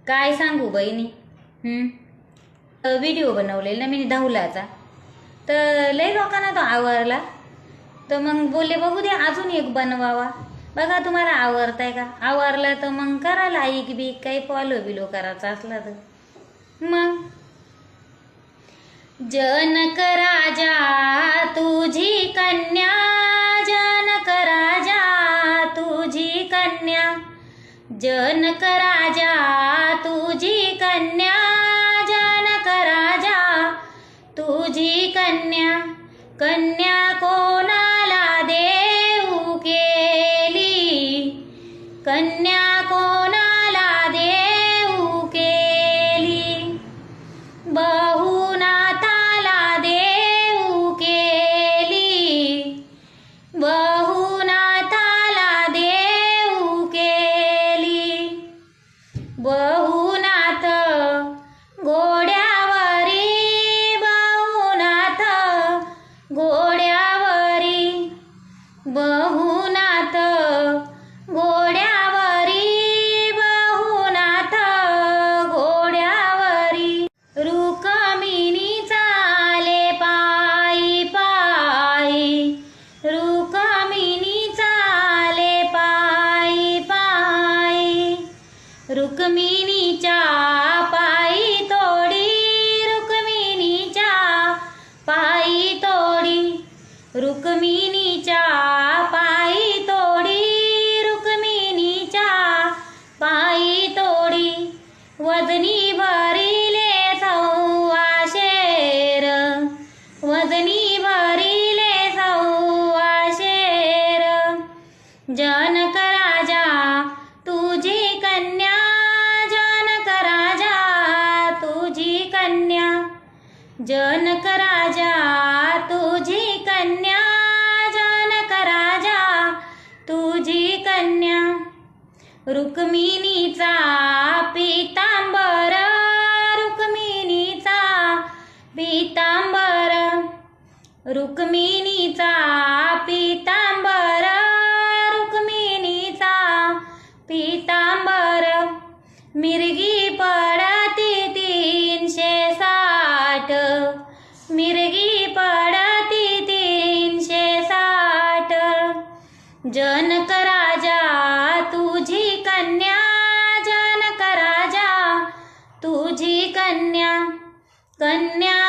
काय सांगू बहिणी. व्हिडिओ बनवलेला मी धावलाचा, तर लय लोकांना तो आवडला. तर मग बोलले बघू दे अजून एक बनवावा. बघा तुम्हाला आवडताय का? आवडला तर मग करा लाईक बी, काही फॉलो बिलो करायचा असला तर. मग जनक राजा तुझी कन्या, जनक राजा तुझी कन्या, जनक राजा तुझी कन्या, जनक राजा तुझी कन्या. कन्या कोणाला देऊ केली, कन्या कोणाला देऊ केली, बहुनाथाला देऊ केली, बहुनाथाला देऊ केली. बहुनाथ घोड्यावरी, बहुनाथ घोड्यावरी, बहुनाथ घोड्यावरी, बहुनाथ घोड्यावरी. रुक्मिणी चाले पायी पायी, रुक्मिणी चाले पायी पायी, रुक्मिणीच्या पायी तोडी, रुक्मिणीच्या पायी तोडी, रुक्मिणीच्या पायी तोडी, रुक्मिणीच्या पायी तोडी. वदनी भरिले सव्वाशेर, वदनी भरिले सव्वाशेर. जनक राजा तुझी कन्या, जनक राजा तुझी कन्या, जनक राजा तुझी कन्या, जनक राजा तुझी कन्या. रुक्मिणीचा पीतांबर, रुक्मिणीचा पीतांबर, रुक्मिणीचा पीतांबर, रुक्मिणीचा पीतांबर. मिरगी पडती 360, मिरगी पडती 360. जनक राजा तुझी कन्या, जनक राजा तुझी कन्या, कन्या